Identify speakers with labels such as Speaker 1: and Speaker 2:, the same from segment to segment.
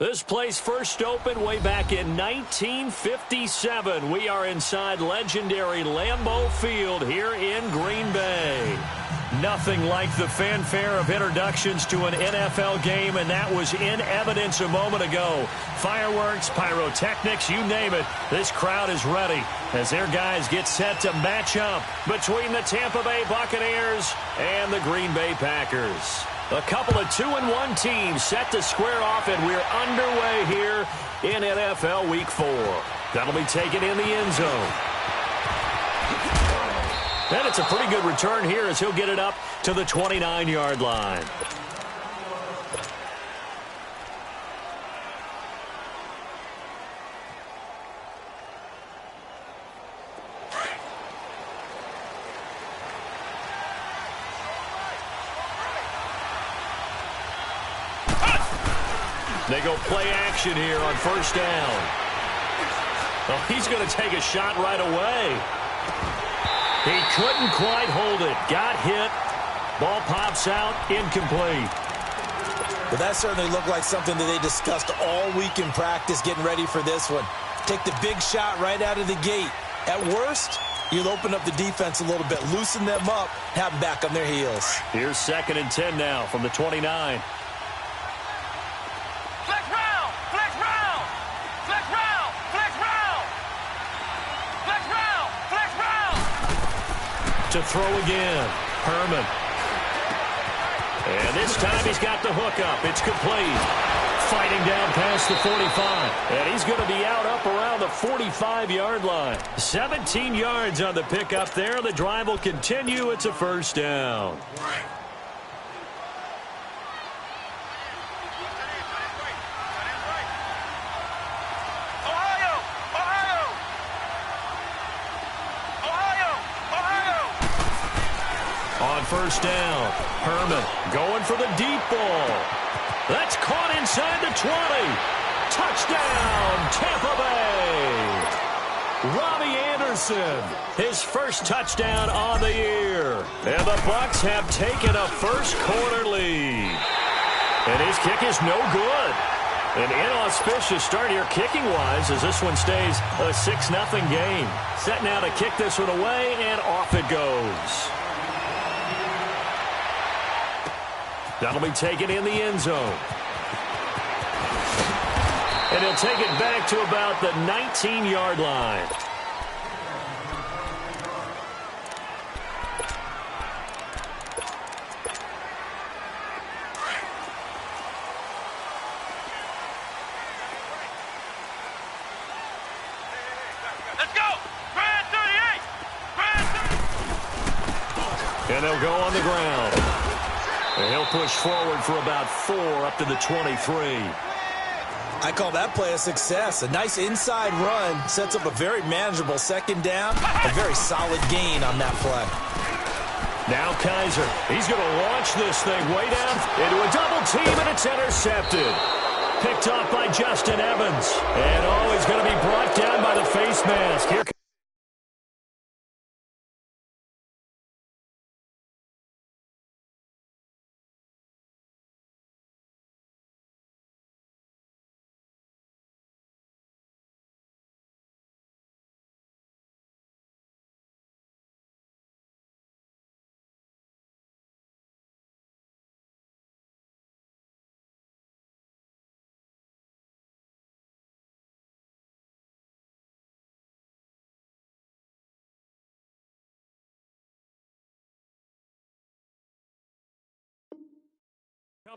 Speaker 1: This place first opened way back in 1957. We are inside legendary Lambeau Field here in Green Bay. Nothing like the fanfare of introductions to an NFL game, and that was in evidence a moment ago. Fireworks, pyrotechnics, you name it. This crowd is ready as their guys get set to match up between the Tampa Bay Buccaneers and the Green Bay Packers. A couple of 2-1 teams set to square off, and we're underway here in NFL Week 4. That'll be taken in the end zone. And it's a pretty good return here as he'll get it up to the 29-yard line. They go play action here on first down. Oh, he's going to take a shot right away. He couldn't quite hold it. Got hit. Ball pops out. Incomplete.
Speaker 2: But that certainly looked like something that they discussed all week in practice getting ready for this one. Take the big shot right out of the gate. At worst, you'll open up the defense a little bit, loosen them up, have them back on their heels.
Speaker 1: Here's 2nd and 10 now from the 29. To throw again, Herman. And this time he's got the hook up. It's complete. Fighting down past the 45. And he's going to be out up around the 45-yard line. 17 yards on the pickup there. The drive will continue. It's a first down. On first down, Herman going for the deep ball. That's caught inside the 20. Touchdown, Tampa Bay. Robbie Anderson, his first touchdown on the year. And the Bucs have taken a first-quarter lead. And his kick is no good. An inauspicious start here kicking-wise as this one stays a 6-0 game. Set now to kick this one away, and off it goes. That'll be taken in the end zone. And he'll take it back to about the 19-yard line.
Speaker 3: Let's go! Grand 38! Grand 38!
Speaker 1: And they'll go on the ground. And he'll push forward for about 4 up to the 23.
Speaker 2: I call that play a success. A nice inside run sets up a very manageable second down. A very solid gain on that play.
Speaker 1: Now Kaiser. He's going to launch this thing way down into a double team, and it's intercepted. Picked off by Justin Evans. And he's going to be brought down by the face mask. Here comes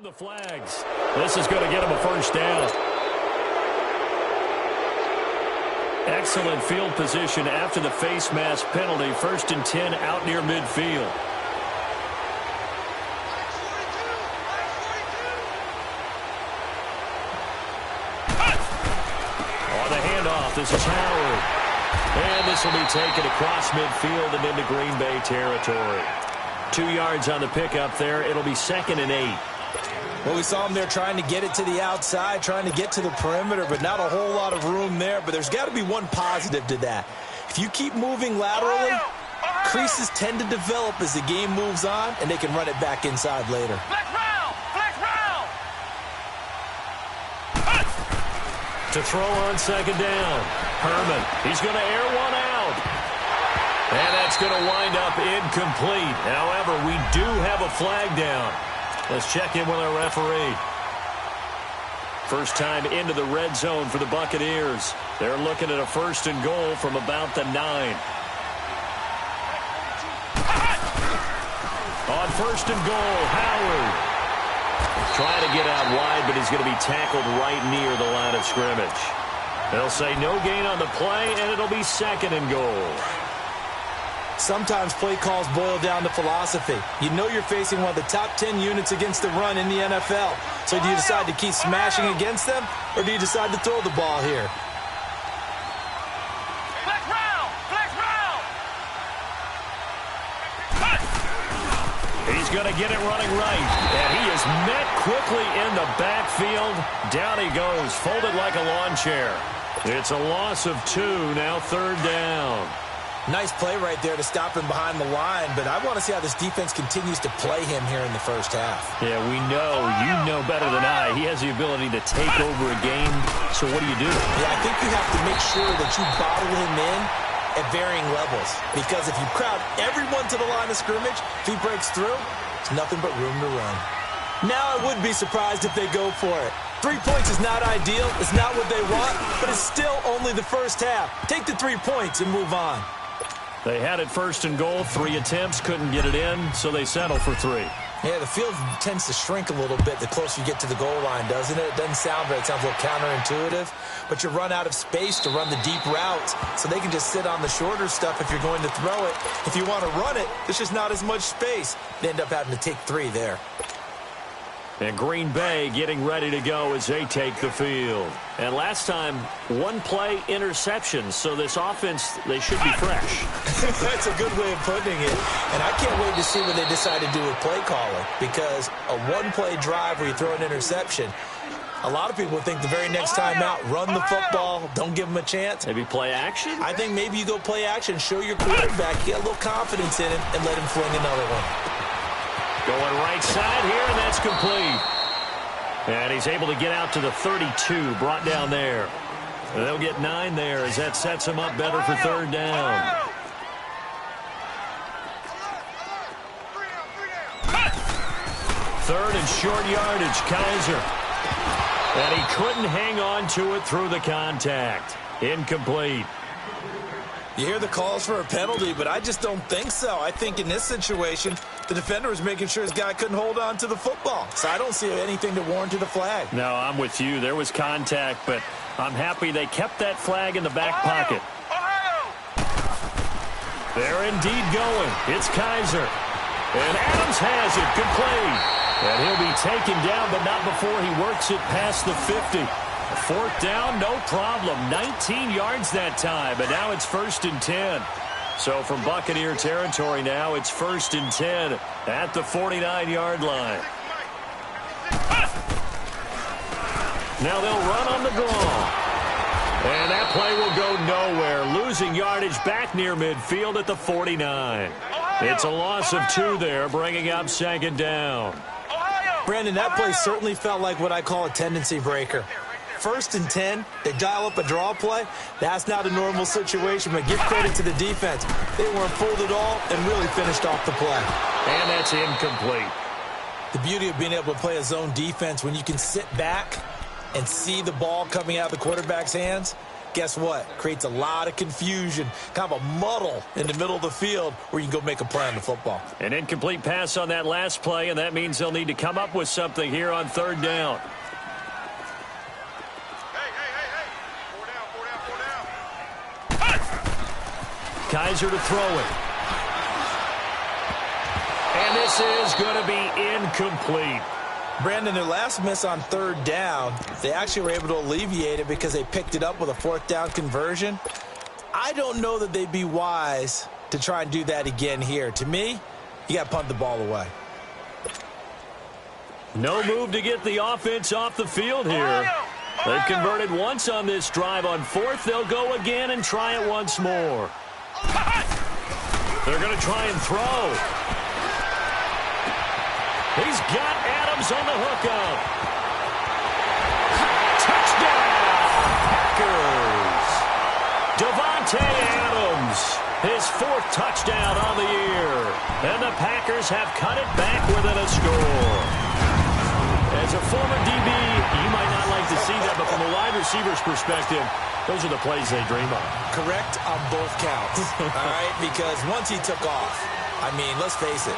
Speaker 1: the flags. This is going to get him a first down. Excellent field position after the face mask penalty. 1st and 10 out near midfield. On the handoff, this is Howard. And this will be taken across midfield and into Green Bay territory. 2 yards on the pickup there. It'll be 2nd and 8.
Speaker 2: Well, we saw him there trying to get it to the outside, trying to get to the perimeter, but not a whole lot of room there. But there's got to be one positive to that. If you keep moving laterally, creases tend to develop as the game moves on, and they can run it back inside later.
Speaker 3: Flex round! Flex round!
Speaker 1: To throw on second down. Herman, he's going to air one out. And that's going to wind up incomplete. However, we do have a flag down. Let's check in with our referee. First time into the red zone for the Buccaneers. They're looking at a 1st and goal from about the 9. On 1st and goal, Howard. Trying to get out wide, but he's going to be tackled right near the line of scrimmage. They'll say no gain on the play, and it'll be 2nd and goal.
Speaker 2: Sometimes play calls boil down to philosophy. You know you're facing one of the top 10 units against the run in the NFL. So do you decide to keep smashing against them, or do you decide to throw the ball here?
Speaker 3: Flex round! Flex round!
Speaker 1: He's going to get it running right. And he is met quickly in the backfield. Down he goes, folded like a lawn chair. It's a loss of 2, now 3rd down.
Speaker 2: Nice play right there to stop him behind the line, but I want to see how this defense continues to play him here in the first half.
Speaker 1: Yeah, we know. You know better than I. He has the ability to take over a game, so what do you do?
Speaker 2: Yeah, I think you have to make sure that you bottle him in at varying levels, because if you crowd everyone to the line of scrimmage, if he breaks through, it's nothing but room to run. Now I would be surprised if they go for it. 3 points is not ideal. It's not what they want, but it's still only the first half. Take the 3 points and move on.
Speaker 1: They had it 1st and goal, 3 attempts, couldn't get it in, so they settle for 3.
Speaker 2: Yeah, the field tends to shrink a little bit the closer you get to the goal line, doesn't it? It doesn't sound right. It sounds a little counterintuitive, but you run out of space to run the deep routes, so they can just sit on the shorter stuff if you're going to throw it. If you want to run it, there's just not as much space. They end up having to take 3 there.
Speaker 1: And Green Bay getting ready to go as they take the field. And last time, 1-play interception, so this offense, they should be fresh.
Speaker 2: That's a good way of putting it. And I can't wait to see what they decide to do with play calling, because a 1-play drive where you throw an interception, a lot of people think the very next time out, run the football, don't give them a chance.
Speaker 1: Maybe play action?
Speaker 2: I think maybe you go play action, show your quarterback, get a little confidence in him, and let him fling another one.
Speaker 1: Going right side here, and that's complete. And he's able to get out to the 32, brought down there. And they'll get 9 there as that sets him up better for 3rd down. Third and short yardage, Kaiser. And he couldn't hang on to it through the contact. Incomplete.
Speaker 2: You hear the calls for a penalty, but I just don't think so. I think in this situation, the defender was making sure his guy couldn't hold on to the football. So I don't see anything to warrant a flag.
Speaker 1: No, I'm with you. There was contact, but I'm happy they kept that flag in the back pocket. They're indeed going. It's Kaiser. And Adams has it complete. And he'll be taken down, but not before he works it past the 50. 4th down, no problem. 19 yards that time, but now it's 1st and 10. So from Buccaneer territory now, it's 1st and 10 at the 49-yard line. Now they'll run on the draw. And that play will go nowhere. Losing yardage back near midfield at the 49. It's a loss of 2 there, bringing up 2nd down.
Speaker 2: Brandon, that play certainly felt like what I call a tendency breaker. 1st and 10, they dial up a draw play. That's not a normal situation, but give credit to the defense. They weren't fooled at all and really finished off the play.
Speaker 1: And that's incomplete.
Speaker 2: The beauty of being able to play a zone defense, when you can sit back and see the ball coming out of the quarterback's hands, guess what? Creates a lot of confusion, kind of a muddle in the middle of the field where you can go make a play on the football.
Speaker 1: An incomplete pass on that last play, and that means they'll need to come up with something here on 3rd down. Kaiser to throw it. And this is going to be incomplete.
Speaker 2: Brandon, their last miss on 3rd down, they actually were able to alleviate it because they picked it up with a 4th down conversion. I don't know that they'd be wise to try and do that again here. To me, you got to punt the ball away.
Speaker 1: No move to get the offense off the field here. They've converted once on this drive. On 4th, they'll go again and try it once more. They're going to try and throw. He's got Adams on the hookup. Touchdown! And the Packers have cut it back within a score. As a former DB, you might not like to see that, but from a wide receiver's perspective, those are the plays they dream of.
Speaker 2: Correct on both counts, all right? Because once he took off, I mean, let's face it,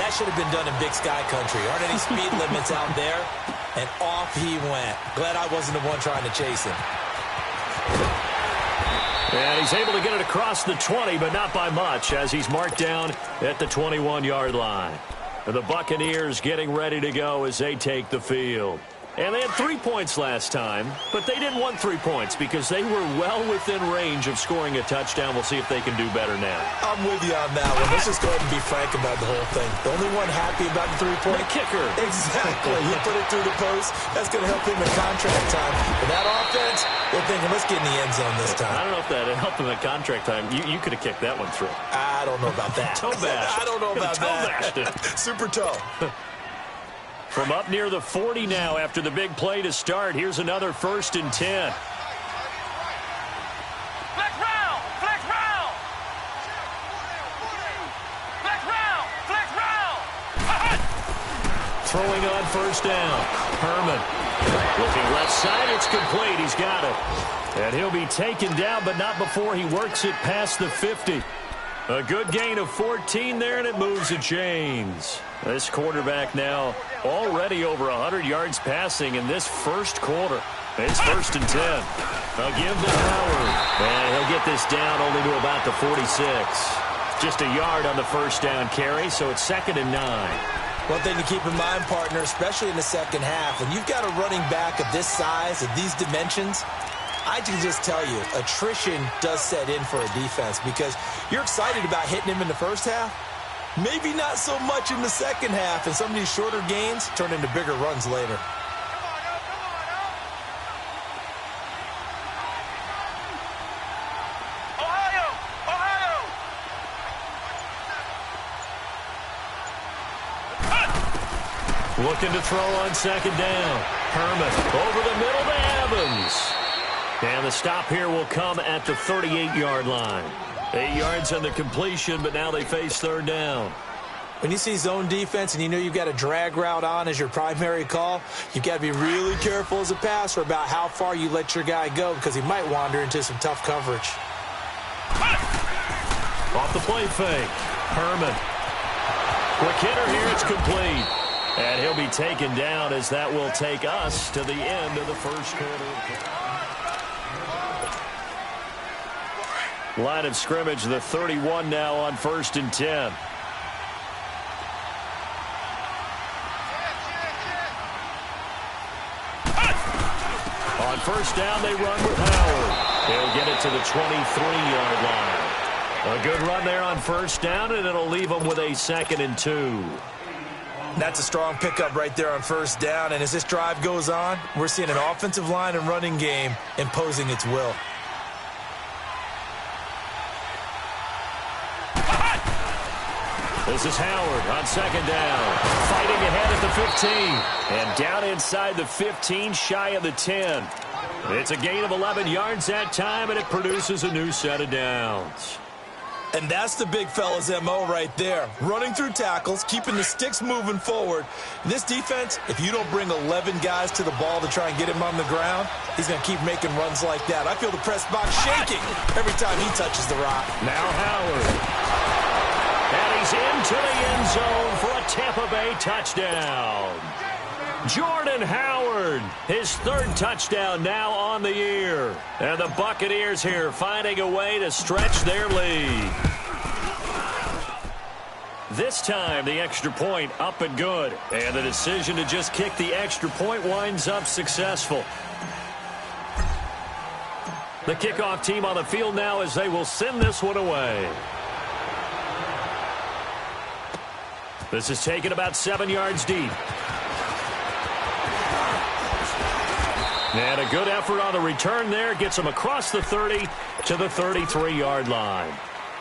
Speaker 2: that should have been done in Big Sky Country. Aren't any speed limits out there? And off he went. Glad I wasn't the one trying to chase him.
Speaker 1: And he's able to get it across the 20, but not by much, as he's marked down at the 21-yard line. The Buccaneers getting ready to go as they take the field. And they had 3 points last time, but they didn't want 3 points because they were well within range of scoring a touchdown. We'll see if they can do better now.
Speaker 2: I'm with you on that one. Let's just go ahead and be frank about the whole thing. The only one happy about the 3-point?
Speaker 1: The kicker.
Speaker 2: Exactly. He put it through the post. That's going to help him in contract time. But that offense, they're thinking, let's get in the end zone this time.
Speaker 1: I don't know if that helped him in contract time. You could have kicked that one through.
Speaker 2: I don't know about that.
Speaker 1: Toe bash.
Speaker 2: I don't know about that. Super toe.
Speaker 1: From up near the 40 now after the big play to start. Here's another 1st and 10.
Speaker 3: Flex round! Flex round! Flex round! Flex round!
Speaker 1: Throwing on 1st down. Herman. Looking left side. It's complete. He's got it. And he'll be taken down, but not before he works it past the 50. A good gain of 14 there, and it moves the chains. This quarterback now already over 100 yards passing in this first quarter. It's 1st and 10. They'll give to Howard. And he'll get this down only to about the 46. Just a yard on the 1st down carry, so it's 2nd and 9.
Speaker 2: One thing to keep in mind, partner, especially in the second half, when you've got a running back of this size, of these dimensions, I can just tell you, attrition does set in for a defense because you're excited about hitting him in the first half. Maybe not so much in the second half, and some of these shorter gains turn into bigger runs later.
Speaker 3: Ohio! Ohio!
Speaker 1: Looking to throw on 2nd down. Herman over the middle to Evans. And the stop here will come at the 38-yard line. 8 yards on the completion, but now they face 3rd down.
Speaker 2: When you see zone defense and you know you've got a drag route on as your primary call, you've got to be really careful as a passer about how far you let your guy go because he might wander into some tough coverage.
Speaker 1: Off the play fake. Herman. Quick hitter here. It's complete. And he'll be taken down as that will take us to the end of the first quarter. Line of scrimmage, the 31 now on 1st and 10. On 1st down, they run with Howard. They'll get it to the 23-yard line. A good run there on 1st down, and it'll leave them with a 2nd and 2.
Speaker 2: That's a strong pickup right there on 1st down, and as this drive goes on, we're seeing an offensive line and running game imposing its will.
Speaker 1: This is Howard on 2nd down. Fighting ahead at the 15. And down inside the 15, shy of the 10. It's a gain of 11 yards that time, and it produces a new set of downs.
Speaker 2: And that's the big fella's M.O. right there. Running through tackles, keeping the sticks moving forward. This defense, if you don't bring 11 guys to the ball to try and get him on the ground, he's going to keep making runs like that. I feel the press box shaking every time he touches the rock.
Speaker 1: Now Howard. And he's into the end zone for a Tampa Bay touchdown. Jordan Howard, his 3rd touchdown now on the year. And the Buccaneers here finding a way to stretch their lead. This time, the extra point up and good. And the decision to just kick the extra point winds up successful. The kickoff team on the field now as they will send this one away. This is taken about 7 yards deep. And a good effort on the return there. Gets them across the 30 to the 33-yard line.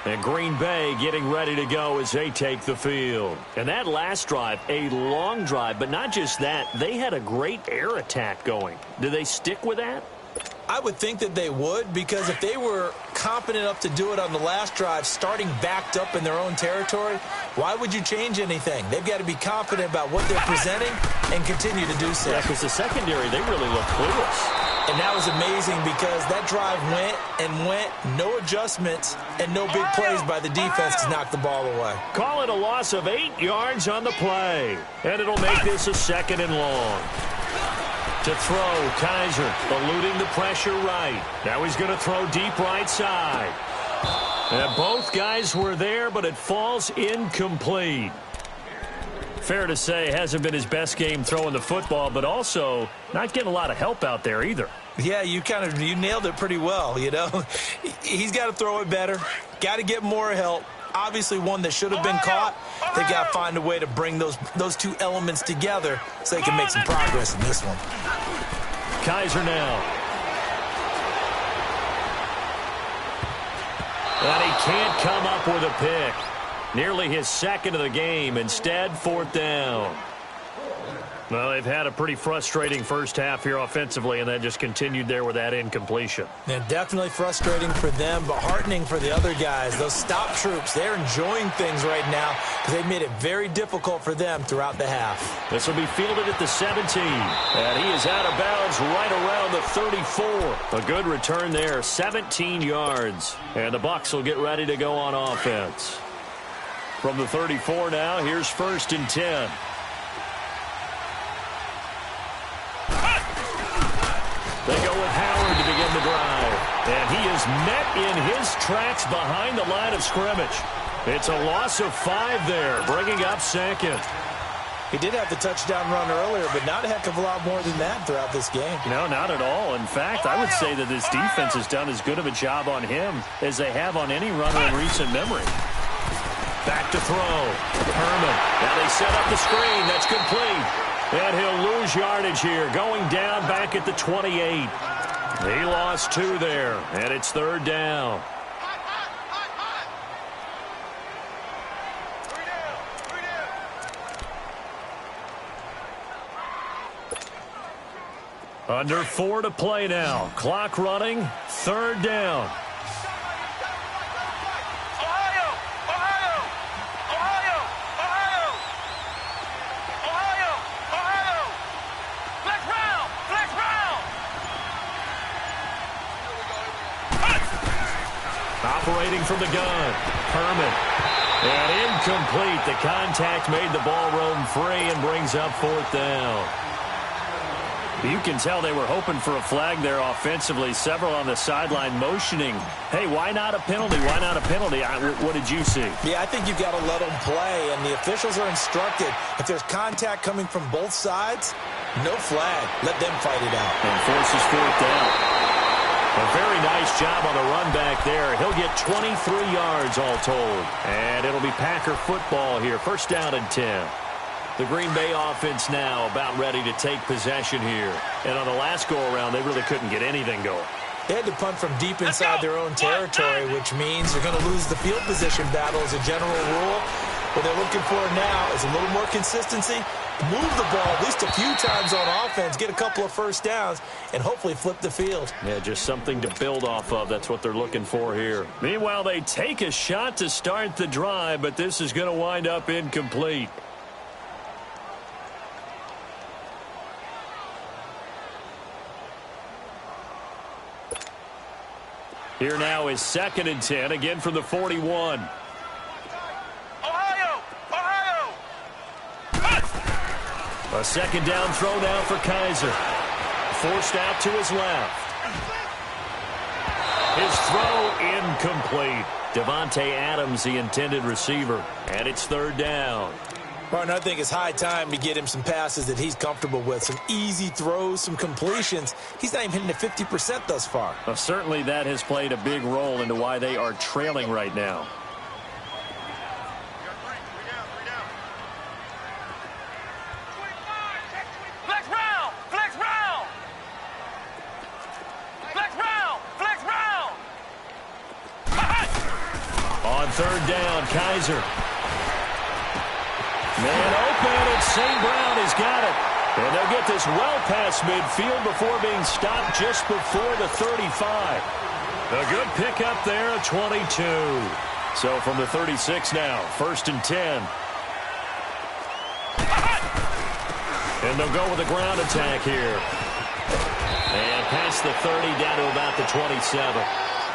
Speaker 1: And Green Bay getting ready to go as they take the field. And that last drive, a long drive, but not just that. They had a great air attack going. Do they stick with that?
Speaker 2: I would think that they would, because if they were confident enough to do it on the last drive, starting backed up in their own territory, why would you change anything? They've got to be confident about what they're presenting and continue to do so.
Speaker 1: Yeah, because the secondary, they really look clueless.
Speaker 2: And that was amazing because that drive went and went, no adjustments, and no big plays by the defense to knock the ball away.
Speaker 1: Call it a loss of 8 yards on the play. And it'll make this a 2nd and long. To throw, Kaiser eluding the pressure right. Now he's going to throw deep right side. And both guys were there, but it falls incomplete. Fair to say, hasn't been his best game throwing the football, but also not getting a lot of help out there either.
Speaker 2: Yeah, you nailed it pretty well, you know. He's got to throw it better, got to get more help. Obviously one that should have been caught. They've got to find a way to bring those two elements together so they can make some progress in this one.
Speaker 1: Kaiser now. And he can't come up with a pick. Nearly his 2nd of the game. Instead, 4th down. Well, they've had a pretty frustrating first half here offensively, and that just continued there with that incompletion.
Speaker 2: Yeah, definitely frustrating for them, but heartening for the other guys. Those stop troops, they're enjoying things right now because they've made it very difficult for them throughout the half.
Speaker 1: This will be fielded at the 17, and he is out of bounds right around the 34. A good return there, 17 yards, and the Bucs will get ready to go on offense. From the 34 now, here's 1st and 10. They go with Howard to begin the drive. And he is met in his tracks behind the line of scrimmage. It's a loss of 5 there, bringing up 2nd.
Speaker 2: He did have the touchdown run earlier, but not a heck of a lot more than that throughout this game.
Speaker 1: No, not at all. In fact, I would say that this defense has done as good of a job on him as they have on any runner in recent memory. Back to throw. Herman. Now they set up the screen. That's complete. And he'll lose yardage here. Going down back at the 28. He lost 2 there. And it's 3rd down. Under 4 to play now. Clock running. 3rd down. Operating from the gun. Herman. And incomplete. The contact made the ball roam free and brings up 4th down. You can tell they were hoping for a flag there offensively. Several on the sideline motioning. Hey, why not a penalty? Why not a penalty? What did you see?
Speaker 2: Yeah, I think you've got to let them play, and the officials are instructed. If there's contact coming from both sides, no flag. Let them fight it out.
Speaker 1: And forces 4th down. A very nice job on the run back there. He'll get 23 yards all told. And it'll be Packer football here. 1st down and 10. The Green Bay offense now about ready to take possession here. And on the last go-around, they really couldn't get anything going.
Speaker 2: They had to punt from deep inside their own territory, which means they're going to lose the field position battle as a general rule. What they're looking for now is a little more consistency, move the ball at least a few times on offense, get a couple of 1st downs, and hopefully flip the field.
Speaker 1: Yeah, just something to build off of. That's what they're looking for here. Meanwhile, they take a shot to start the drive, but this is going to wind up incomplete. Here now is 2nd and 10, again from the 41. A 2nd down throw now for Kaiser. Forced out to his left. His throw incomplete. Devontae Adams, the intended receiver. And it's 3rd down.
Speaker 2: Martin, I think it's high time to get him some passes that he's comfortable with. Some easy throws, some completions. He's not even hitting at 50% thus far.
Speaker 1: Well, certainly that has played a big role into why they are trailing right now. On 3rd down, Kaiser. Man open, and St. Brown has got it. And they'll get this well past midfield before being stopped just before the 35. A good pickup there at 22. So from the 36 now, 1st and 10. And they'll go with a ground attack here. And past the 30 down to about the 27.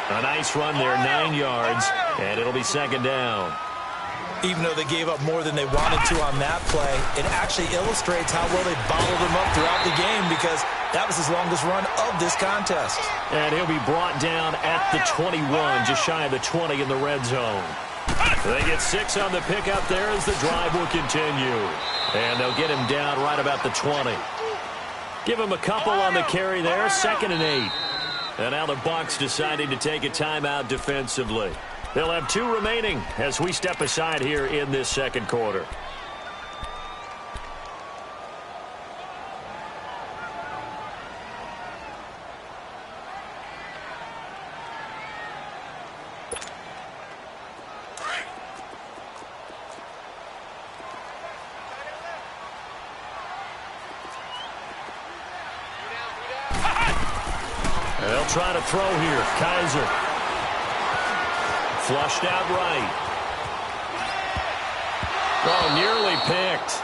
Speaker 1: A nice run there, 9 yards, and it'll be 2nd down.
Speaker 2: Even though they gave up more than they wanted to on that play, it actually illustrates how well they bottled them up throughout the game because that was his longest run of this contest.
Speaker 1: And he'll be brought down at the 21, just shy of the 20 in the red zone. They get 6 on the pickup there as the drive will continue. And they'll get him down right about the 20. Give him a couple on the carry there, 2nd and 8. And now the Bucs deciding to take a timeout defensively. They'll have 2 remaining as we step aside here in this 2nd quarter. They'll try to throw here. Kaiser. Flushed out right. Oh, nearly picked.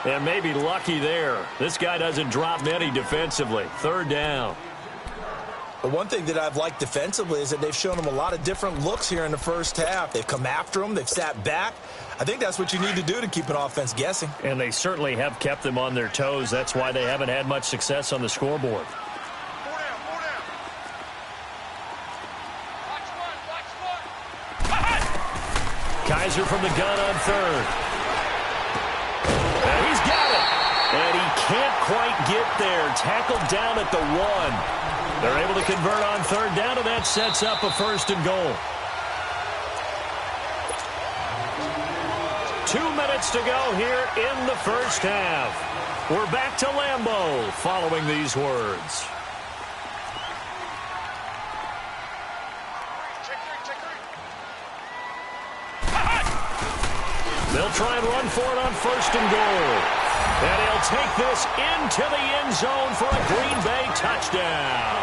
Speaker 1: And maybe lucky there. This guy doesn't drop many defensively. 3rd down.
Speaker 2: The one thing that I've liked defensively is that they've shown him a lot of different looks here in the first half. They've come after him. They've sat back. I think that's what you need to do to keep an offense guessing.
Speaker 1: And they certainly have kept them on their toes. That's why they haven't had much success on the scoreboard. Kaiser from the gun on 3rd. And he's got it. And he can't quite get there. Tackled down at the 1. They're able to convert on 3rd down, and that sets up a 1st and goal. 2 minutes to go here in the first half. We're back to Lambeau following these words. They'll try and run for it on 1st and goal. And he'll take this into the end zone for a Green Bay touchdown.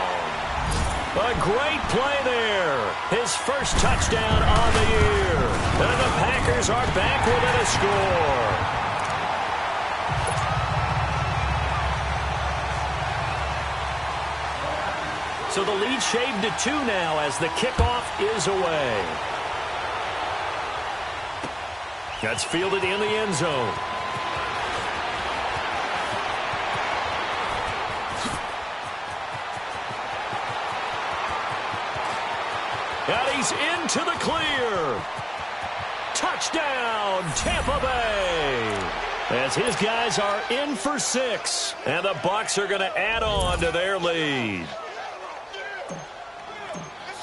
Speaker 1: A great play there. His first touchdown on the year. And the Packers are back within a score. So the lead shaved to 2 now as the kickoff is away. That's fielded in the end zone. And he's into the clear. Touchdown, Tampa Bay. As his guys are in for 6. And the Bucs are going to add on to their lead.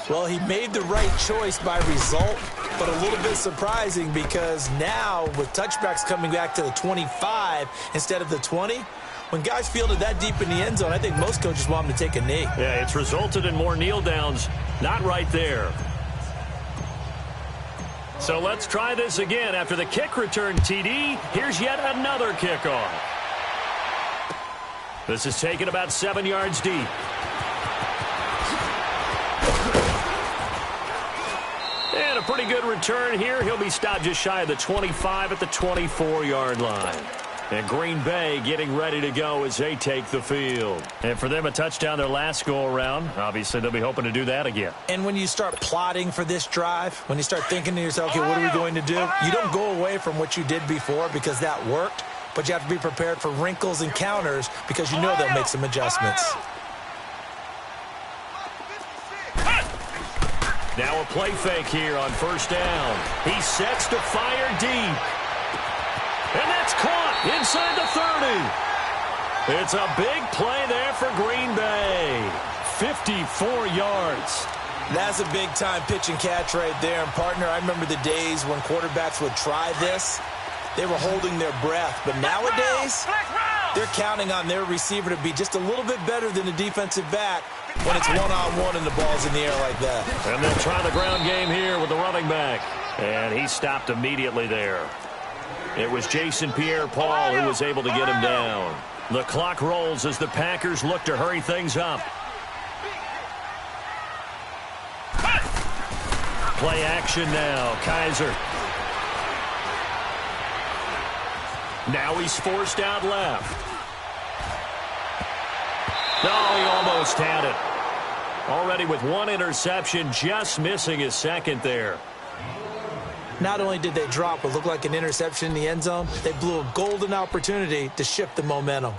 Speaker 2: Well, he made the right choice by result, but a little bit surprising because now with touchbacks coming back to the 25 instead of the 20, when guys fielded that deep in the end zone, I think most coaches want them to take a knee.
Speaker 1: Yeah, it's resulted in more kneel downs. Not right there. So let's try this again. After the kick return TD, here's yet another kickoff. This is taken about 7 yards deep. And a pretty good return here. He'll be stopped just shy of the 25 at the 24-yard line. And Green Bay getting ready to go as they take the field. And for them, a touchdown their last go-around. Obviously, they'll be hoping to do that again.
Speaker 2: And when you start plotting for this drive, when you start thinking to yourself, okay, what are we going to do? You don't go away from what you did before because that worked, but you have to be prepared for wrinkles and counters because you know they'll make some adjustments.
Speaker 1: Now a play fake here on 1st down. He sets to fire deep. And that's caught inside the 30. It's a big play there for Green Bay. 54 yards.
Speaker 2: That's a big-time pitch and catch right there. And, partner, I remember the days when quarterbacks would try this. They were holding their breath. But nowadays, they're counting on their receiver to be just a little bit better than the defensive back when it's one-on-one and the ball's in the air like that.
Speaker 1: And they'll try the ground game here with the running back. And he stopped immediately there. It was Jason Pierre-Paul who was able to get him down. The clock rolls as the Packers look to hurry things up. Play action now. Kaiser. Now he's forced out left. Oh, he almost had it. Already with one interception, just missing his second there.
Speaker 2: Not only did they drop what looked like an interception in the end zone, they blew a golden opportunity to shift the momentum.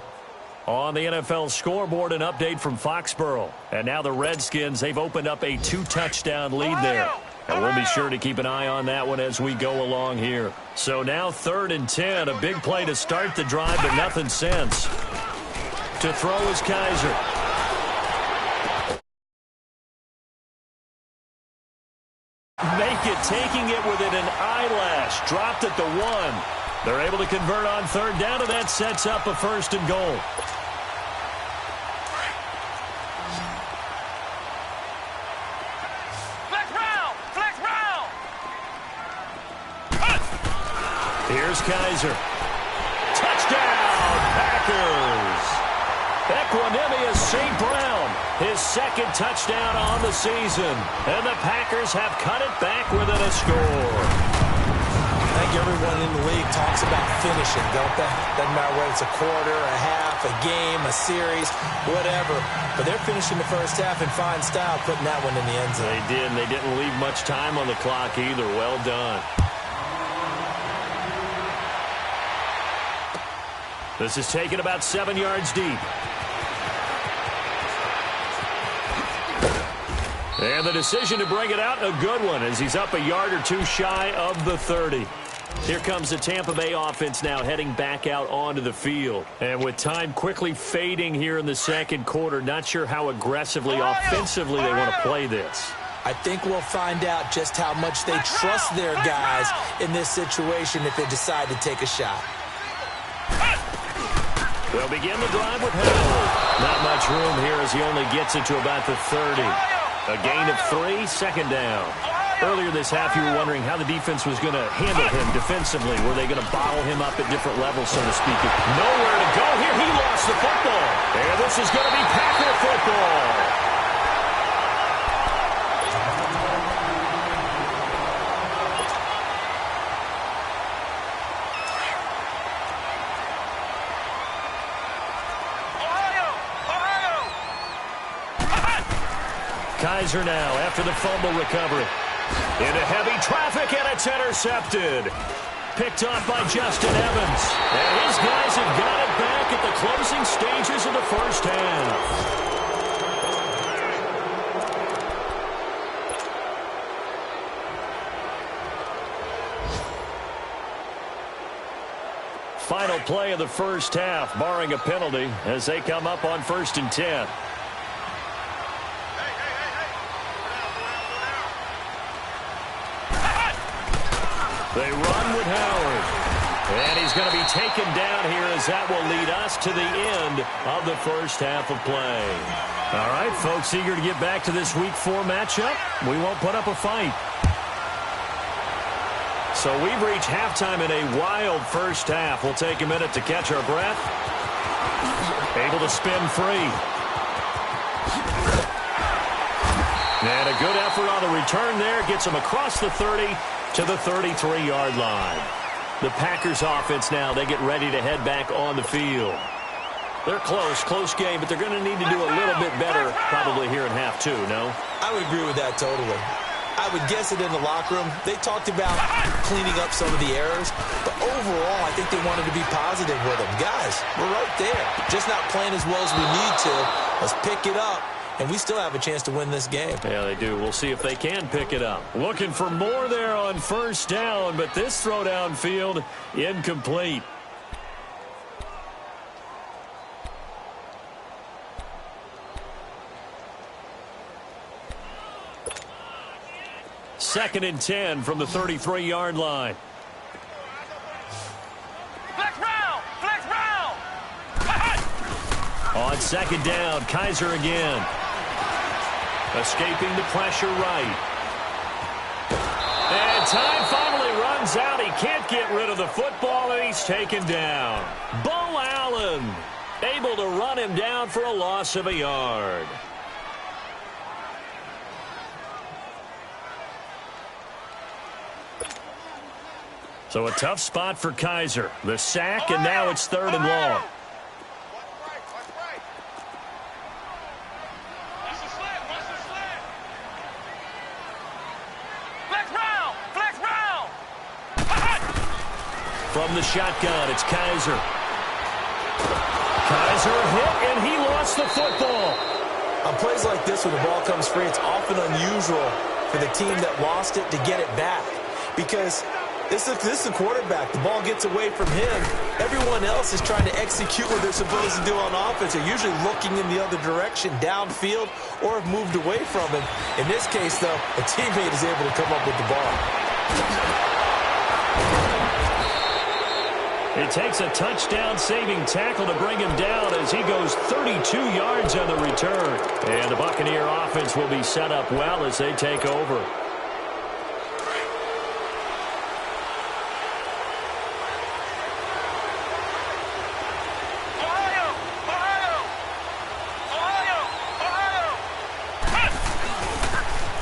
Speaker 1: On the NFL scoreboard, an update from Foxborough. And now the Redskins, they've opened up a 2-touchdown lead there. And we'll be sure to keep an eye on that one as we go along here. So now 3rd and 10, a big play to start the drive, but nothing since. To throw is Kaiser. Make it, taking it within an eyelash. Dropped at the 1. They're able to convert on 3rd down, and that sets up a 1st and goal. Here's Kaiser. Touchdown, Packers. Equanimous St. Brown, his 2nd touchdown on the season. And the Packers have cut it back within a score.
Speaker 2: I think everyone in the league talks about finishing, don't they? Doesn't matter whether it's a quarter, a half, a game, a series, whatever. But they're finishing the first half in fine style, putting that one in the end zone.
Speaker 1: They did, and they didn't leave much time on the clock either. Well done. This is taken about 7 yards deep. And the decision to bring it out, a good one, as he's up a yard or two shy of the 30. Here comes the Tampa Bay offense now heading back out onto the field. And with time quickly fading here in the 2nd quarter, not sure how aggressively, offensively they want to play this.
Speaker 2: I think we'll find out just how much they trust their guys in this situation if they decide to take a shot.
Speaker 1: They'll begin the drive with Howard. Not much room here as he only gets it to about the 30. A gain of 3, 2nd down. Earlier this half, you were wondering how the defense was going to handle him defensively. Were they going to bottle him up at different levels, so to speak? Nowhere to go here. He lost the football. And this is going to be Packer football. Kaiser now after the fumble recovery. Into heavy traffic, and it's intercepted. Picked off by Justin Evans. And his guys have got it back at the closing stages of the first half. Final play of the first half, barring a penalty, as they come up on 1st and 10. They run with Howard. And he's going to be taken down here as that will lead us to the end of the first half of play. All right, folks, eager to get back to this Week 4 matchup. We won't put up a fight. So we've reached halftime in a wild first half. We'll take a minute to catch our breath. Able to spin free. And a good effort on the return there. Gets him across the 30 to the 33-yard line. The Packers offense now, they get ready to head back on the field. They're close game, but they're going to need to do a little bit better probably here in half 2, no?
Speaker 2: I would agree with that totally. I would guess it in the locker room. They talked about cleaning up some of the errors, but overall, I think they wanted to be positive with them. Guys, we're right there. Just not playing as well as we need to. Let's pick it up, and we still have a chance to win this game.
Speaker 1: Yeah, they do. We'll see if they can pick it up. Looking for more there on first down, but this throw downfield incomplete. Second and 10 from the 33-yard line.
Speaker 3: Flex round! Flex round!
Speaker 1: On second down, Kaiser again. Escaping the pressure right. And time finally runs out. He can't get rid of the football, and he's taken down. Bo Allen Able to run him down for a loss of a yard. So a tough spot for Kaiser. The sack, and now it's 3rd and long. From the shotgun, it's Kaiser. Kaiser hit, and he lost the football.
Speaker 2: On plays like this, when the ball comes free, it's often unusual for the team that lost it to get it back. Because this is the quarterback. The ball gets away from him. Everyone else is trying to execute what they're supposed to do on offense. They're usually looking in the other direction, downfield, or have moved away from him. In this case, though, a teammate is able to come up with the ball.
Speaker 1: It takes a touchdown-saving tackle to bring him down as he goes 32 yards on the return. And the Buccaneer offense will be set up well as they take over.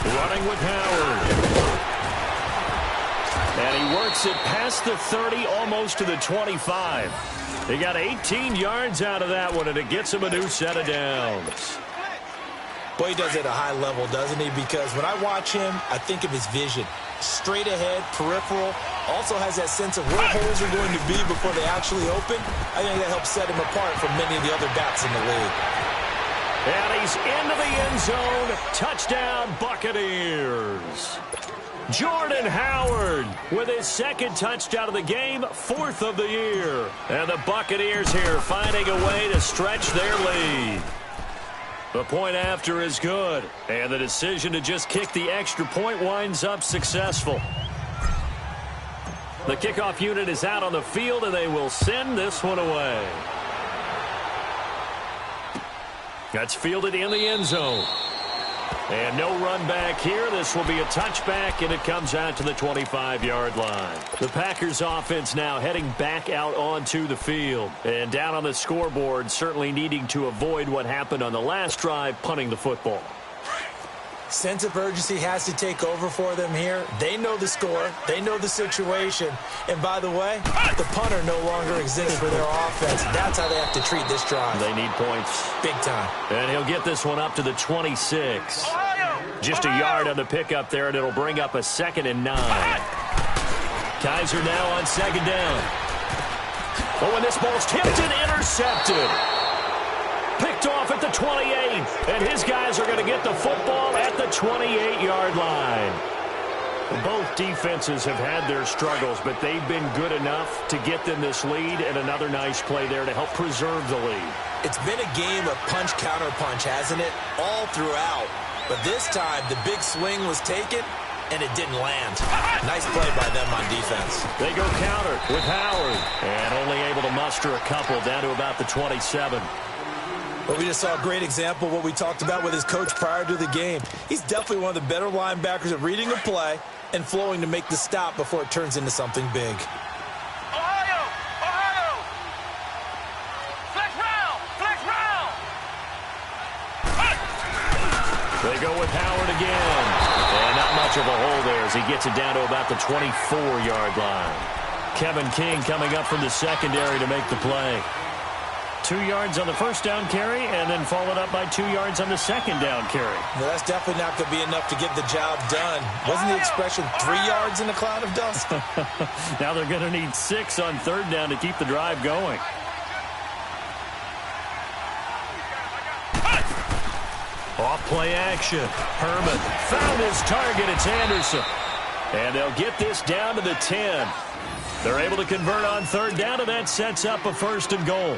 Speaker 1: Running with Howard. And he works it past the 30, almost to the 25. He got 18 yards out of that one, and it gets him a new set of downs.
Speaker 2: Boy, he does it at a high level, doesn't he? Because when I watch him, I think of his vision. Straight ahead, peripheral. Also has that sense of where holes are going to be before they actually open. I think that helps set him apart from many of the other backs in the league.
Speaker 1: And he's into the end zone. Touchdown, Buccaneers. Jordan Howard with his 2nd touchdown of the game, 4th of the year. And the Buccaneers here finding a way to stretch their lead. The point after is good, and the decision to just kick the extra point winds up successful. The kickoff unit is out on the field, and they will send this one away. That's fielded in the end zone. And no run back here. This will be a touchback, and it comes out to the 25-yard line. The Packers offense now heading back out onto the field. And down on the scoreboard, certainly needing to avoid what happened on the last drive, punting the football.
Speaker 2: Sense of urgency has to take over for them here. They know the score. They know the situation. And by the way, the punter no longer exists for their offense. That's how they have to treat this drive.
Speaker 1: They need points.
Speaker 2: Big time.
Speaker 1: And he'll get this one up to the 26. Just a yard on the pickup there, and it'll bring up a 2nd and 9. Kaiser now on 2nd down. Oh, and this ball's tipped and intercepted. Picked off at the 28, and his guys are going to get the football at the 28-yard line. Both defenses have had their struggles, but they've been good enough to get them this lead, and another nice play there to help preserve the lead.
Speaker 2: It's been a game of punch-counter-punch, hasn't it? All throughout. But this time, the big swing was taken, and it didn't land. Nice play by them on defense.
Speaker 1: They go counter with Howard, and only able to muster a couple down to about the 27.
Speaker 2: But we just saw a great example of what we talked about with his coach prior to the game. He's definitely one of the better linebackers at reading a play and flowing to make the stop before it turns into something big.
Speaker 3: Ohio! Flex round!
Speaker 1: They go with Howard again. And not much of a hole there as he gets it down to about the 24-yard line. Kevin King coming up from the secondary to make the play. 2 yards on the first down carry, and then followed up by 2 yards on the second down carry.
Speaker 2: Well, that's definitely not going to be enough to get the job done. Wasn't the expression 3 yards in a cloud of dust?
Speaker 1: Now they're going to need 6 on 3rd down to keep the drive going. Off play action. Herman found his target. It's Anderson. And they'll get this down to the 10. They're able to convert on 3rd down, and that sets up a 1st and goal.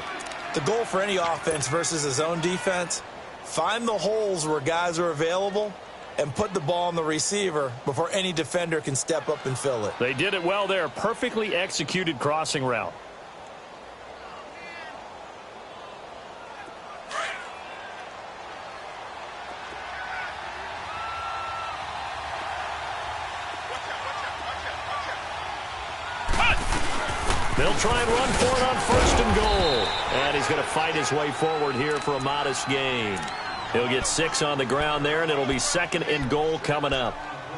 Speaker 2: The goal for any offense versus his own defense, find the holes where guys are available and put the ball on the receiver before any defender can step up and fill it.
Speaker 1: They did it well there. Perfectly executed crossing route. They'll try and run for it on 1st and goal. And And he's going to fight his way forward here for a modest gain. He'll get 6 on the ground there, and it'll be 2nd and goal coming up.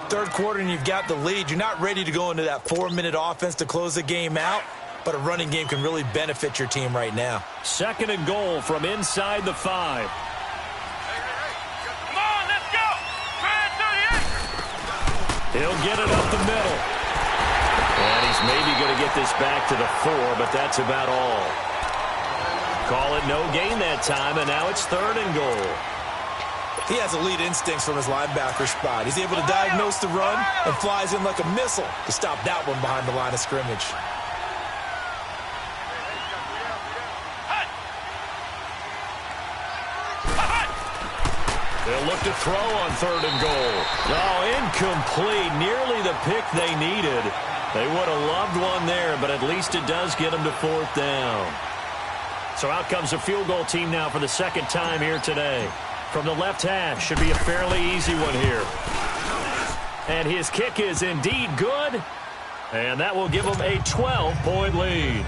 Speaker 2: Third quarter, and you've got the lead. You're not ready to go into that 4-minute offense to close the game out, but a running game can really benefit your team right now.
Speaker 1: 2nd and goal from inside the 5.
Speaker 3: Come on, let's go. Man, 38.
Speaker 1: He'll get it up the middle. And he's maybe going to get this back to the 4, but that's about all. Call it no gain that time, and now it's 3rd and goal.
Speaker 2: He has elite instincts from his linebacker spot. He's able to diagnose the run and flies in like a missile to stop that one behind the line of scrimmage.
Speaker 1: They'll look to throw on 3rd and goal. Oh, incomplete. Nearly the pick they needed. They would have loved one there, but at least it does get them to 4th down. So out comes a field goal team now for the 2nd time here today. From the left hash, should be a fairly easy one here. And his kick is indeed good. And that will give them a 12-point lead.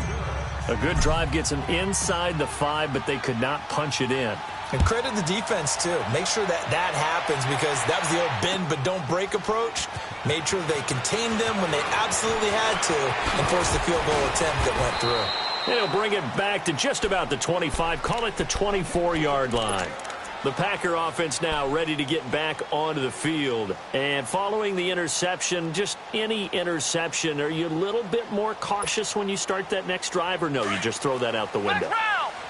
Speaker 1: A good drive gets them inside the 5, but they could not punch it in.
Speaker 2: And credit the defense, too. Make sure that that happens because that was the old bend but don't break approach. Made sure they contained them when they absolutely had to and forced the field goal attempt that went through.
Speaker 1: And he'll bring it back to just about the 25. Call it the 24-yard line. The Packer offense now ready to get back onto the field. And following the interception, just any interception, are you a little bit more cautious when you start that next drive, or no, you just throw that out the window?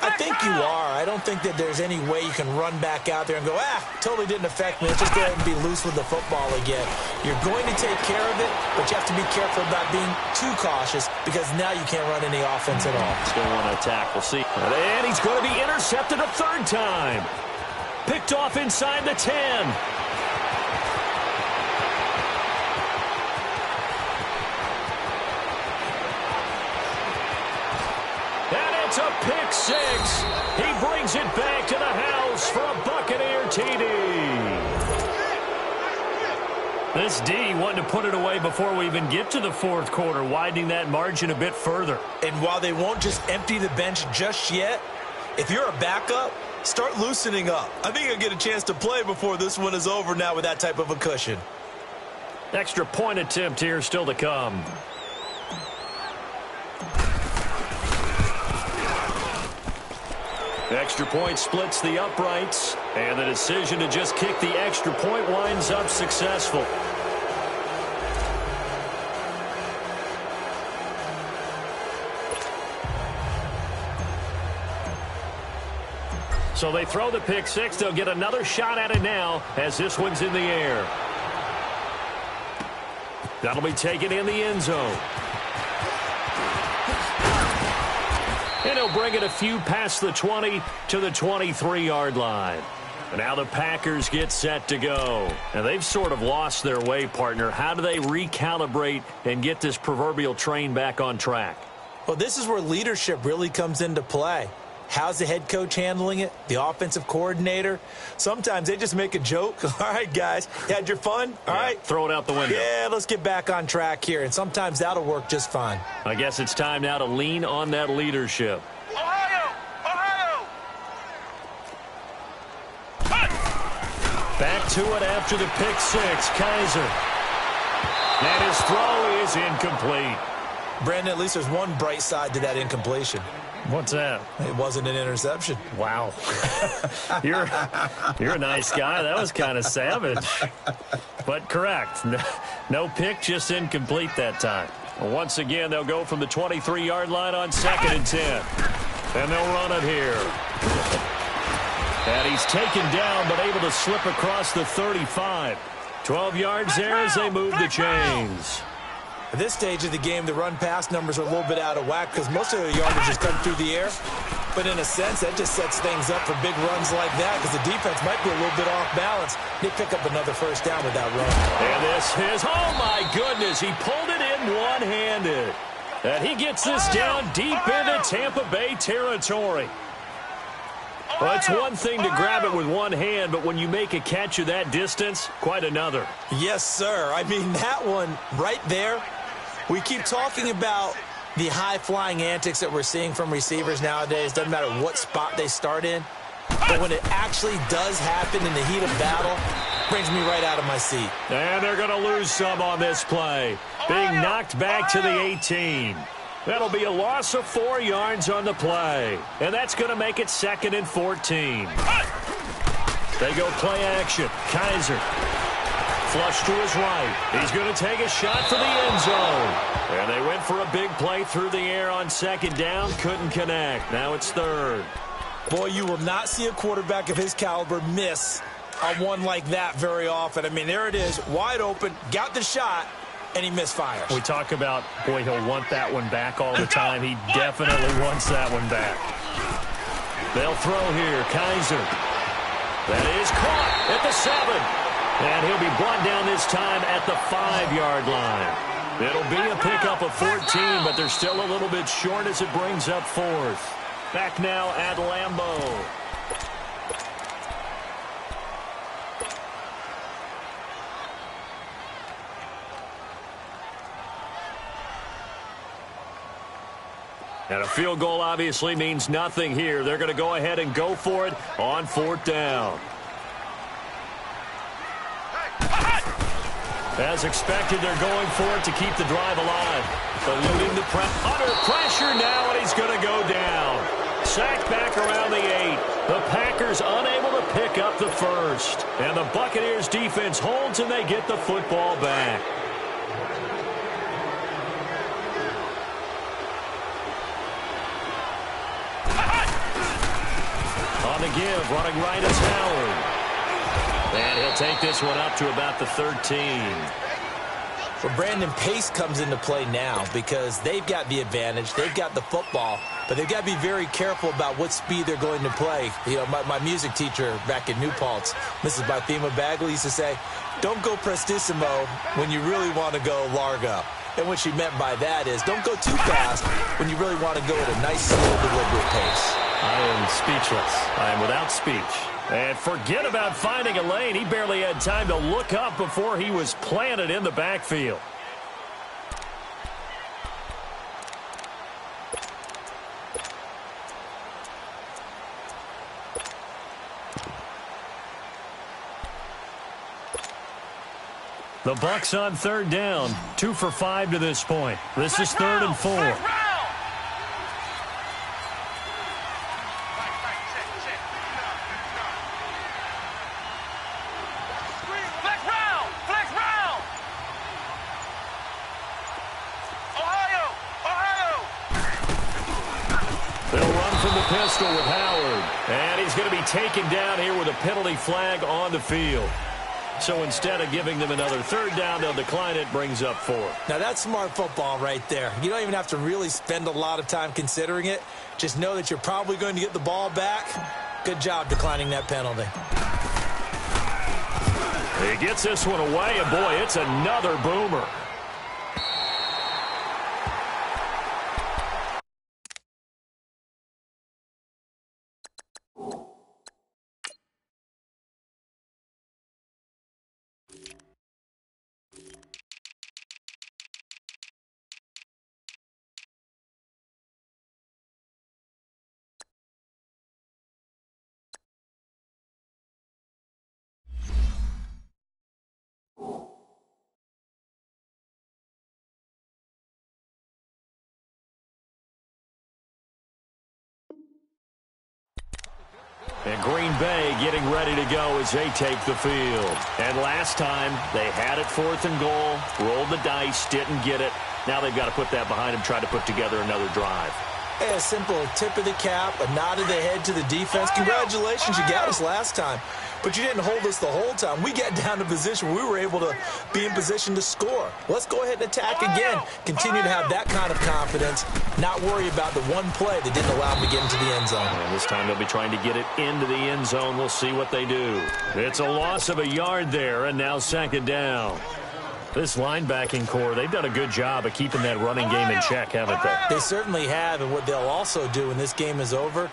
Speaker 2: I think you are. I don't think that there's any way you can run back out there and go, totally didn't affect me. Let's just go ahead and be loose with the football again. You're going to take care of it, but you have to be careful about being too cautious because now you can't run any offense at all.
Speaker 1: Still want to attack. We'll see. And he's going to be intercepted a 3rd time. Picked off inside the 10. And it's a pick 6. He brings it back to the house for a Buccaneer TD. This D wanting to put it away before we even get to the 4th quarter, widening that margin a bit further.
Speaker 2: And while they won't just empty the bench just yet, if you're a backup, start loosening up. I think you'll get a chance to play before this one is over now with that type of a cushion.
Speaker 1: Extra point attempt here still to come. Extra point splits the uprights, and the decision to just kick the extra point winds up successful. So they throw the pick 6. They'll get another shot at it now as this one's in the air. That'll be taken in the end zone. And he'll bring it a few past the 20 to the 23-yard line. And now the Packers get set to go. And they've sort of lost their way, partner. How do they recalibrate and get this proverbial train back on track?
Speaker 2: Well, this is where leadership really comes into play. How's the head coach handling it? The offensive coordinator? Sometimes they just make a joke. All right, guys, you had your fun? All right.
Speaker 1: Throw it out the window.
Speaker 2: Yeah, let's get back on track here. And sometimes that'll work just fine.
Speaker 1: I guess it's time now to lean on that leadership.
Speaker 3: Ohio! Ohio!
Speaker 1: Back to it after the pick 6. Kaiser. And his throw is incomplete.
Speaker 2: Brandon, at least there's one bright side to that incompletion.
Speaker 1: What's that?
Speaker 2: It wasn't an interception.
Speaker 1: Wow. You're a nice guy. That was kind of savage. But correct. No pick, just incomplete that time. Once again, they'll go from the 23-yard line on 2nd and 10. And they'll run it here. And he's taken down, but able to slip across the 35. 12 yards there as they move the chains.
Speaker 2: At this stage of the game, the run-pass numbers are a little bit out of whack because most of their yardage has come through the air. But in a sense, that just sets things up for big runs like that because the defense might be a little bit off balance. They pick up another 1st down with that run.
Speaker 1: And this is, oh my goodness, he pulled it in one-handed. And he gets this down deep into Tampa Bay territory. Well, it's one thing to grab it with one hand, but when you make a catch of that distance, quite another.
Speaker 2: Yes, sir. I mean, that one right there, we keep talking about the high-flying antics that we're seeing from receivers nowadays, doesn't matter what spot they start in, but when it actually does happen in the heat of battle, brings me right out of my seat.
Speaker 1: And they're going to lose some on this play, being knocked back to the 18. That'll be a loss of 4 yards on the play, and that's going to make it 2nd and 14. They go play action. Kaiser. Flush to his right. He's going to take a shot for the end zone. And they went for a big play through the air on 2nd down. Couldn't connect. Now it's 3rd.
Speaker 2: Boy, you will not see a quarterback of his caliber miss on one like that very often. I mean, there it is, wide open, got the shot, and he misfires.
Speaker 1: We talk about, boy, he'll want that one back all the time. He definitely wants that one back. They'll throw here. Kaiser. That is caught at the 7. And he'll be brought down this time at the 5-yard line. It'll be a pickup of 14, but they're still a little bit short as it brings up 4th. Back now at Lambeau. And a field goal obviously means nothing here. They're going to go ahead and go for it on 4th down. As expected, they're going for it to keep the drive alive. Eluding the under pressure now, and he's going to go down. Sacked back around the 8. The Packers unable to pick up the first. And the Buccaneers defense holds, and they get the football back. On the give, running right is Howard. And he'll take this one up to about the 13.
Speaker 2: Well, Brandon, pace comes into play now because they've got the advantage. They've got the football, but they've got to be very careful about what speed they're going to play. You know, my music teacher back in New Paltz, Mrs. Barthema Bagley, used to say, don't go prestissimo when you really want to go largo. And what she meant by that is don't go too fast when you really want to go at a nice, slow, deliberate pace.
Speaker 1: I am speechless. I am without speech. And forget about finding a lane. He barely had time to look up before he was planted in the backfield. The Bucs on 3rd down. 2 for 5 to this point. This is 3rd and 4. Pistol with Howard. And he's going to be taken down here with a penalty flag on the field. So instead of giving them another 3rd down, they'll decline it, brings up 4.
Speaker 2: Now that's smart football right there. You don't even have to really spend a lot of time considering it. Just know that you're probably going to get the ball back. Good job declining that penalty.
Speaker 1: He gets this one away, and boy, it's another boomer. And Green Bay getting ready to go as they take the field. And last time, they had it 4th and goal, rolled the dice, didn't get it. Now they've got to put that behind them, try to put together another drive.
Speaker 2: Hey, a simple tip of the cap, a nod of the head to the defense. Congratulations, you got us last time. But you didn't hold us the whole time. We got down to position where we were able to be in position to score. Let's go ahead and attack again. Continue to have that kind of confidence. Not worry about the one play that didn't allow them to get into the end zone.
Speaker 1: And this time they'll be trying to get it into the end zone. We'll see what they do. It's a loss of a yard there, and now 2nd down. This linebacking core, they've done a good job of keeping that running game in check, haven't they?
Speaker 2: They certainly have, and what they'll also do when this game is over,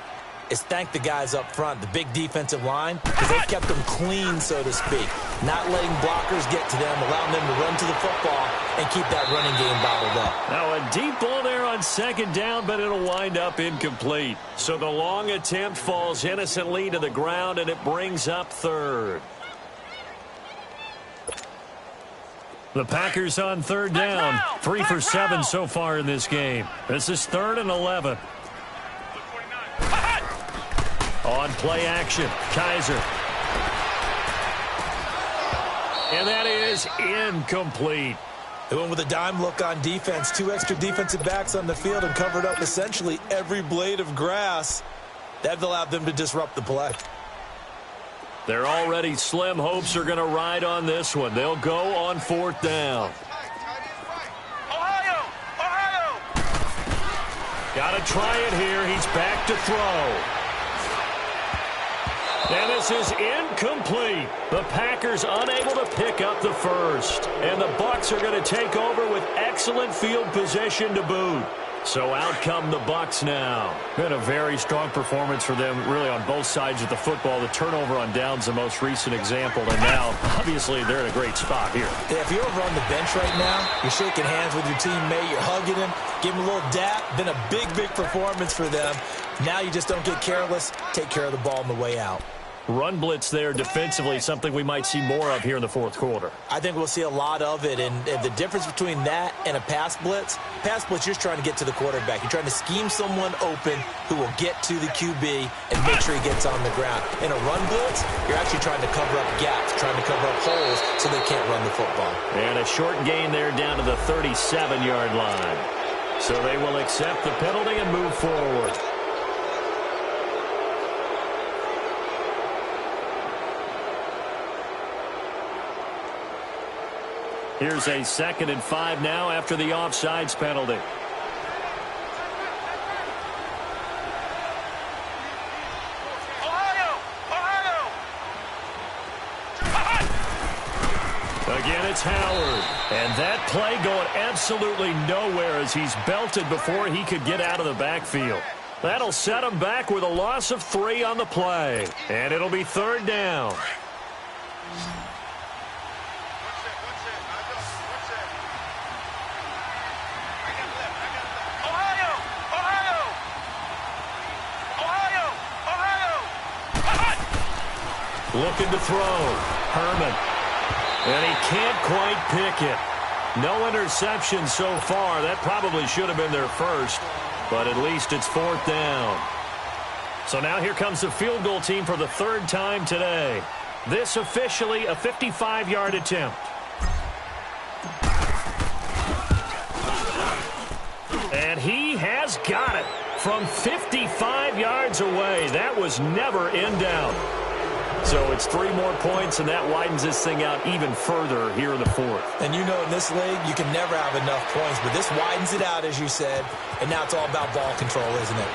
Speaker 2: is thank the guys up front, the big defensive line, because they've kept them clean, so to speak. Not letting blockers get to them, allowing them to run to the football and keep that running game bottled up.
Speaker 1: Now a deep ball there on second down, but it'll wind up incomplete. So the long attempt falls innocently to the ground, and it brings up third. The Packers on third down. 3 for 7 so far in this game. This is 3rd and 11. On play action, Kaiser. And that is incomplete.
Speaker 2: They went with a dime look on defense. 2 extra defensive backs on the field and covered up essentially every blade of grass. That allowed them to disrupt the play.
Speaker 1: They're already slim hopes are going to ride on this one. They'll go on 4th down.
Speaker 3: Ohio! Ohio!
Speaker 1: Got to try it here. He's back to throw. And this is incomplete. The Packers unable to pick up the first. And the Bucs are going to take over with excellent field position to boot. So out come the Bucs now. Been a very strong performance for them, really, on both sides of the football. The turnover on downs, the most recent example. And now, obviously, they're in a great spot here.
Speaker 2: Yeah, if you're over on the bench right now, you're shaking hands with your teammate, you're hugging him, give him a little dap. Been a big, big performance for them. Now you just don't get careless. Take care of the ball on the way out.
Speaker 1: Run blitz there defensively, something we might see more of here in the 4th quarter.
Speaker 2: I think we'll see a lot of it, and the difference between that and a pass blitz, you're just trying to get to the quarterback. You're trying to scheme someone open who will get to the QB and make sure he gets on the ground. In a run blitz, you're actually trying to cover up gaps, trying to cover up holes so they can't run the football.
Speaker 1: And a short gain there down to the 37-yard line. So they will accept the penalty and move forward. Here's a 2nd and 5 now after the offsides penalty.
Speaker 3: Ohio! Ohio!
Speaker 1: Again, it's Howard. And that play going absolutely nowhere as he's belted before he could get out of the backfield. That'll set him back with a loss of 3 on the play. And it'll be 3rd down. Looking to throw. Herman. And he can't quite pick it. No interception so far. That probably should have been their first. But at least it's 4th down. So now here comes the field goal team for the 3rd time today. This officially a 55-yard attempt. And he has got it from 55 yards away. That was never in doubt. So it's 3 more points, and that widens this thing out even further here in the 4th.
Speaker 2: And you know in this league, you can never have enough points, but this widens it out, as you said, and now it's all about ball control, isn't it?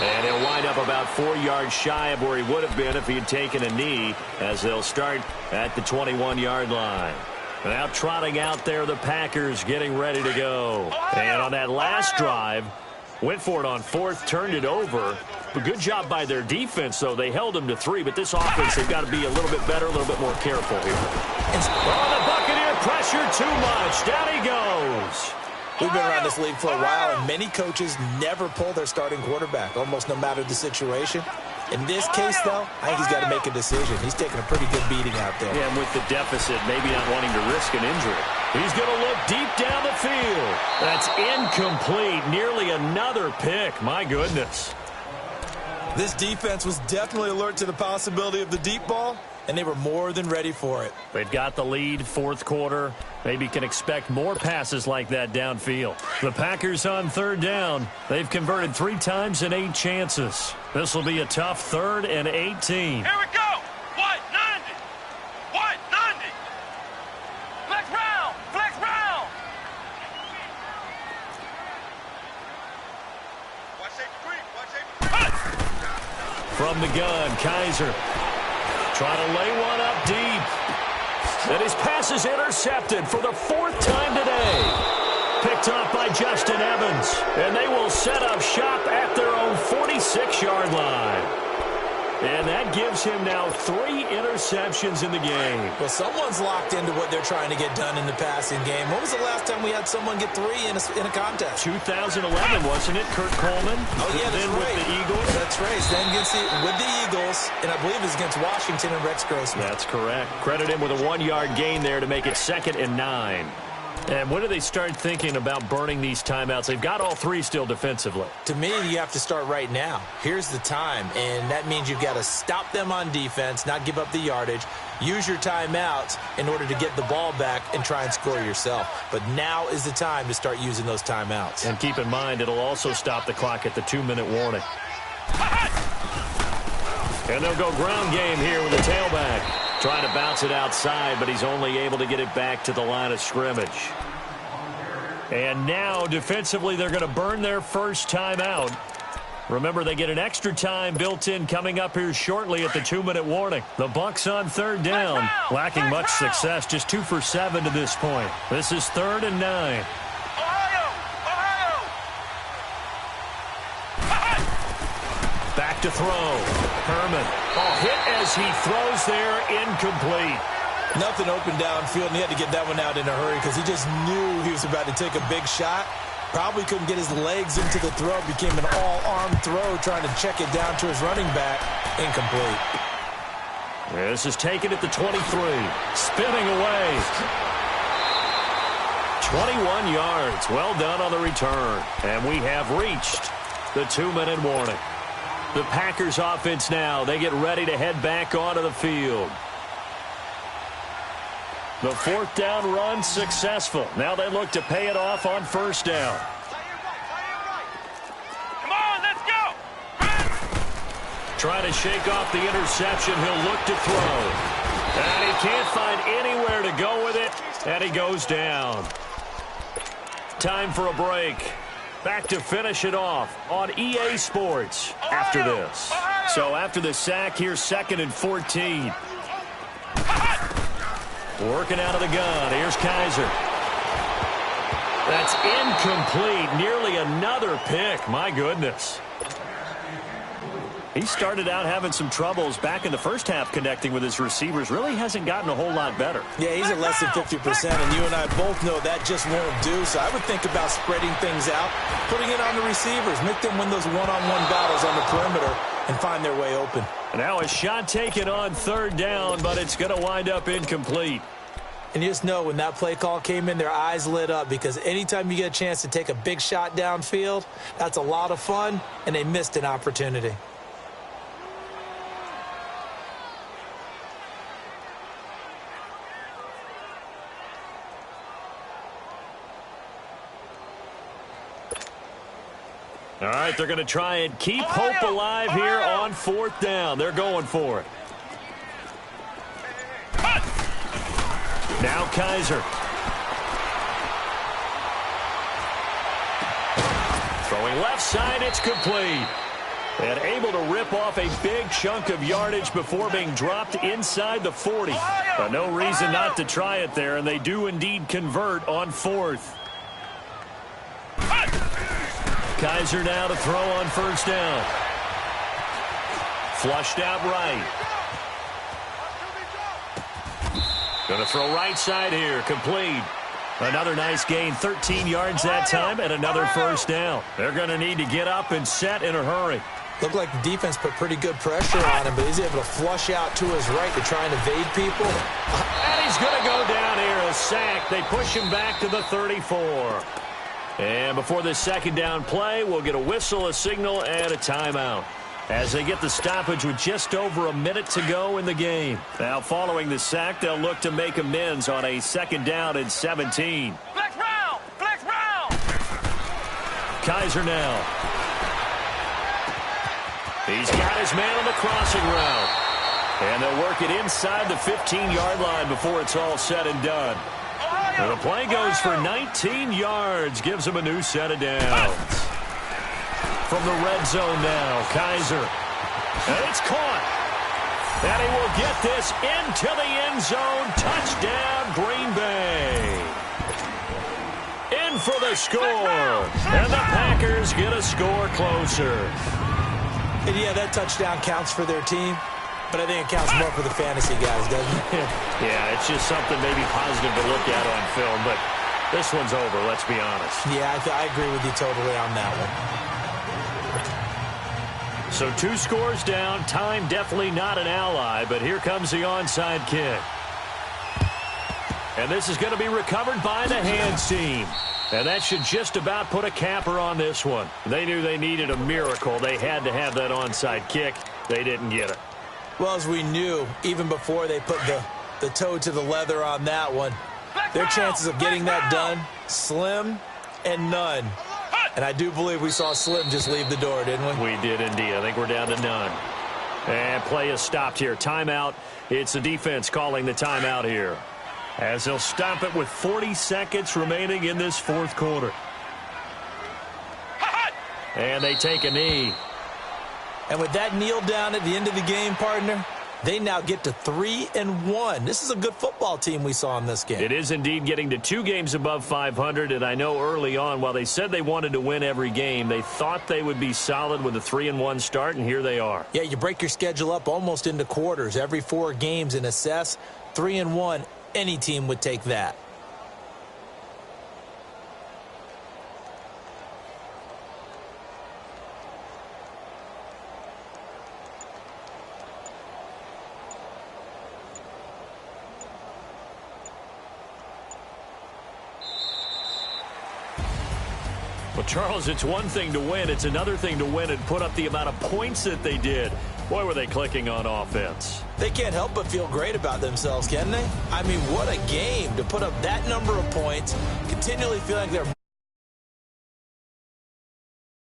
Speaker 1: And he'll wind up about 4 yards shy of where he would have been if he had taken a knee, as they'll start at the 21-yard line. Now trotting out there, the Packers getting ready to go. And on that last drive, went for it on 4th, turned it over. But good job by their defense, though. They held them to 3, but this offense, they've got to be a little bit better, a little bit more careful here. Oh, the Buccaneer pressure too much. Down he goes.
Speaker 2: We've been around this league for a while, and many coaches never pull their starting quarterback, almost no matter the situation. In this case, though, I think he's got to make a decision. He's taking a pretty good beating out there.
Speaker 1: Yeah, and with the deficit, maybe not wanting to risk an injury. He's going to look deep down the field. That's incomplete. Nearly another pick. My goodness.
Speaker 2: This defense was definitely alert to the possibility of the deep ball, and they were more than ready for it.
Speaker 1: They've got the lead, 4th quarter. Maybe can expect more passes like that downfield. The Packers on 3rd down. They've converted 3 times in 8 chances. This will be a tough 3rd and 18.
Speaker 3: Here we go! White 90! White 90! Flex round! Flex round! Watch safety creep! Watch safety creep!
Speaker 1: From the gun, Kaiser trying to lay one up deep. And his pass is intercepted for the 4th time today. Picked off by Justin Evans. And they will set up shop at their 6-yard line. And that gives him now 3 interceptions in the game.
Speaker 2: Well, someone's locked into what they're trying to get done in the passing game. When was the last time we had someone get 3 in a contest?
Speaker 1: 2011, wasn't it? Kurt Coleman?
Speaker 2: Oh, yeah, that's
Speaker 1: then
Speaker 2: right.
Speaker 1: with the Eagles.
Speaker 2: That's right. Then with the Eagles, and I believe it's against Washington and Rex Grossman.
Speaker 1: That's correct. Credit him with a 1-yard gain there to make it 2nd and 9. And when do they start thinking about burning these timeouts? They've got all 3 still defensively.
Speaker 2: To me, you have to start right now. Here's the time, and that means you've got to stop them on defense, not give up the yardage, use your timeouts in order to get the ball back and try and score yourself. But now is the time to start using those timeouts.
Speaker 1: And keep in mind, it'll also stop the clock at the 2-minute warning. And they'll go ground game here with the tailback. Trying to bounce it outside, but he's only able to get it back to the line of scrimmage. And now, defensively, they're going to burn their first timeout. Remember, they get an extra time built in coming up here shortly at the 2-minute warning. The Bucs on 3rd down, lacking much success, just 2 for 7 to this point. This is 3rd and 9. Back to throw. Herman. Oh, hit as he throws there, incomplete.
Speaker 2: Nothing open downfield, and he had to get that one out in a hurry because he just knew he was about to take a big shot. Probably couldn't get his legs into the throw. Became an all-arm throw trying to check it down to his running back. Incomplete.
Speaker 1: This is taken at the 23. Spinning away. 21 yards. Well done on the return. And we have reached the 2-minute warning. The Packers offense now, they get ready to head back onto the field. The 4th down run successful. Now they look to pay it off on 1st down.
Speaker 3: Come on, let's go.
Speaker 1: Trying to shake off the interception. He'll look to throw. And he can't find anywhere to go with it. And he goes down. Time for a break. Back to finish it off on EA Sports after this. So after the sack, here's 2nd and 14. Working out of the gun. Here's Kaiser. That's incomplete. Nearly another pick. My goodness. He started out having some troubles back in the first half connecting with his receivers. Really hasn't gotten a whole lot better.
Speaker 2: Yeah, he's at less than 50%, and you and I both know that just won't do. So I would think about spreading things out, putting it on the receivers, make them win those one-on-one battles on the perimeter and find their way open.
Speaker 1: Now a shot taken on 3rd down, but it's going to wind up incomplete.
Speaker 2: And you just know when that play call came in, their eyes lit up because anytime you get a chance to take a big shot downfield, that's a lot of fun, and they missed an opportunity.
Speaker 1: All right, they're going to try and keep hope alive here on 4th down. They're going for it. Now Kaiser. Throwing left side, it's complete. And able to rip off a big chunk of yardage before being dropped inside the 40. But no reason not to try it there, and they do indeed convert on 4th. Kaiser now to throw on 1st down. Flushed out right. Going to throw right side here. Complete. Another nice gain. 13 yards that time and another 1st down. They're going to need to get up and set in a hurry.
Speaker 2: Looked like the defense put pretty good pressure on him, but he's able to flush out to his right to try and evade people.
Speaker 1: And he's going to go down here. A sack. They push him back to the 34. And before this 2nd down play, we'll get a whistle, a signal, and a timeout as they get the stoppage with just over a minute to go in the game. Now, following the sack, they'll look to make amends on a 2nd down and 17.
Speaker 3: Flex round! Flex round!
Speaker 1: Kaiser now. He's got his man on the crossing route. And they'll work it inside the 15-yard line before it's all said and done. And the play goes for 19 yards, gives him a new set of downs. From the red zone now, Kaiser. And it's caught. And he will get this into the end zone. Touchdown, Green Bay. In for the score. And the Packers get a score closer.
Speaker 2: And yeah, that touchdown counts for their team, but I think it counts more for the fantasy guys, doesn't it?
Speaker 1: Yeah, it's just something maybe positive to look at on film, but this one's over, let's be honest.
Speaker 2: Yeah, I agree with you totally on that one.
Speaker 1: So 2 scores down, time definitely not an ally, but here comes the onside kick. And this is going to be recovered by the hands team. And that should just about put a capper on this one. They knew they needed a miracle. They had to have that onside kick. They didn't get it.
Speaker 2: Well, as we knew, even before they put the toe to the leather on that one, their chances of getting that done, slim and none. And I do believe we saw Slim just leave the door, didn't we?
Speaker 1: We did indeed. I think we're down to none. And play is stopped here. Timeout. It's the defense calling the timeout here, as they'll stop it with 40 seconds remaining in this fourth quarter. And they take a knee.
Speaker 2: And with that kneel down at the end of the game, partner, they now get to 3-1. This is a good football team we saw in this game.
Speaker 1: It is indeed getting to 2 games above 500, and I know early on, while they said they wanted to win every game, they thought they would be solid with a 3-1 start, and here they are.
Speaker 2: Yeah, you break your schedule up almost into quarters, every 4 games, and assess 3-1. Any team would take that.
Speaker 1: Well, Charles, it's one thing to win. It's another thing to win and put up the amount of points that they did. Boy, were they clicking on offense.
Speaker 2: They can't help but feel great about themselves, can they? I mean, what a game to put up that number of points, continually feel like they're